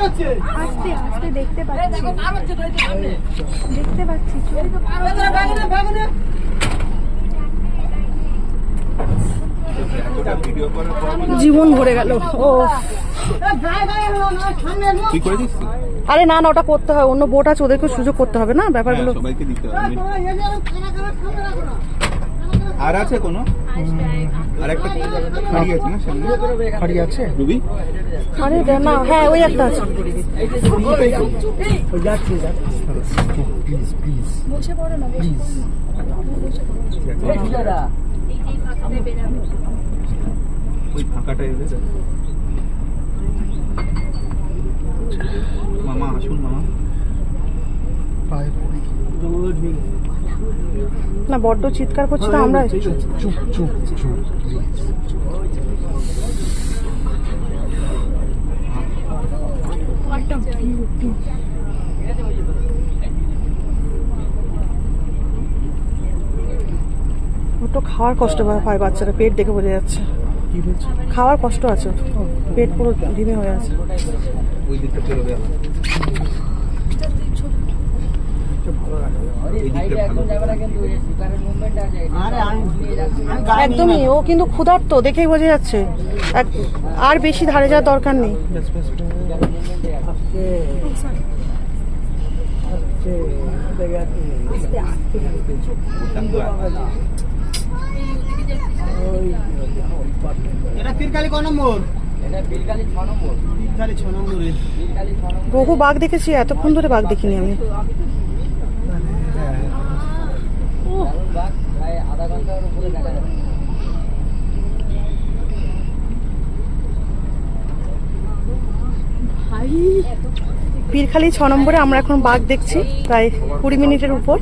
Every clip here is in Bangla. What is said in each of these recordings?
আস্তে আস্তে দেখতে পাচ্ছি, দেখতে পাচ্ছি। জীবন ভরে গেল। ও আরে না না, ওটা করতে হবে, অন্য বোট আছে, ওদেরকে সুযোগ করতে হবে না ব্যাপারগুলো। সবাইকে দিতে হবে। আর আছে কোনো আর একটা খাড়ি আছে না সামনে? খাড়ি আছে রুবি? আরে না, হ্যাঁ ওই একটা আছে। প্লিজ প্লিজ বসে পড়ো না, প্লিজ। ওই ফাঁকাটা এলে মামা আসুন মামা। না বড্ড চিৎকার করছে তো আমরা। চুপ চুপ চুপ চুপ। ওটা খাওয়ার কষ্ট হয় বাচ্চারা, পেট দেখে বোঝা যাচ্ছে। খাওয়ার কষ্ট আছে, পেট পুরো ধিমে হয়ে আছে। ওই দিকটা চলে একদমই, ও কিন্তু ক্ষুধার্ত দেখেই বোঝা যাচ্ছে। আর বেশি ধারে যাওয়ার দরকার নেই। বহু বাঘ দেখেছি, এতক্ষণ ধরে বাঘ দেখিনি আমি। পীরখালি 6 নম্বরে আমরা এখন বাঘ দেখছি, প্রায় 20 মিনিটের উপর।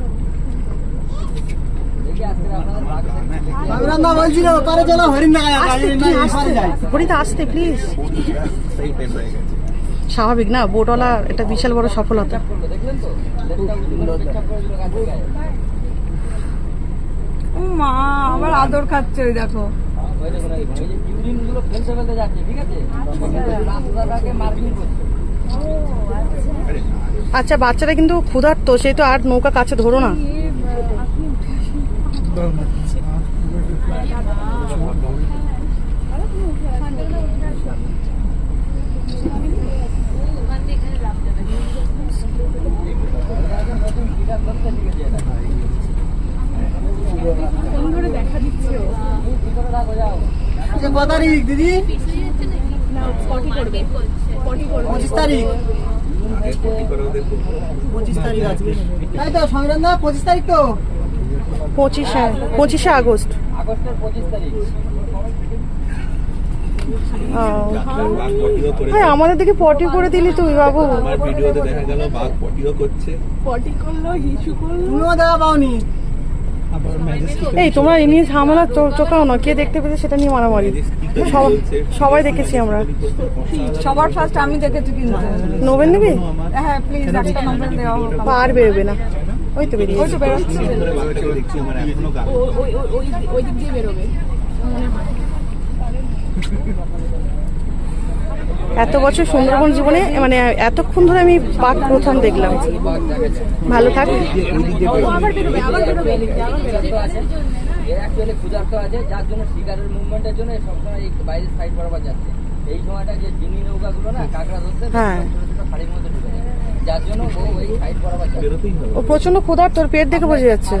হরিদা আসতে প্লিজ। স্বাভাবিক না, বোটওয়ালা এটা বিশাল বড় সফলতা। ও মা, আবার আদর খাচ্ছে, ওই দেখো। আচ্ছা বাচ্চারা কিন্তু ক্ষুধার্ত, সেই তো আর নৌকা কাছে ধরো না। দেখা দিচ্ছে কত তারিখ দিদি? 25 তারিখ। 25 তারিখ আজকে, তাই তো সংগ্রাম দা? 25 তারিখ তো? 25শে আগস্ট। আগস্টের 25 তারিখ। হ্যাঁ, আমাদের দিকে পটি করে দিলি তুই বাবু। আমার ভিডিওতে দেখা গেল বাঘ পটিও করছে। পটি করলো, হিসু করলো, তুমিও দেখা পাওনি। এই তোমরা এ নিয়ে ঝামেলা চোখাও না, কে দেখতে পেয়েছে সেটা নিয়ে মারামারি। সবাই দেখেছি আমরা। সবার ফার্স্ট আমি দেখেছি। কিন্তু নোবেল নিবি? হ্যাঁ প্লিজ, একটা নম্বর দেওয়া হোক। আর বেরোবে না, ওই তো বেরিয়ে, ওই তো বেরোচ্ছে, ওই দিক দিয়ে বেরোবে। এত বছর সুন্দরবন জীবনে মানে এতক্ষণ ধরে আমি বাঘ প্রথম দেখলাম। ভালো থাক। হ্যাঁ, ও প্রচন্ড ক্ষুধার্ত, তোর পেট দেখে বোঝা যাচ্ছে।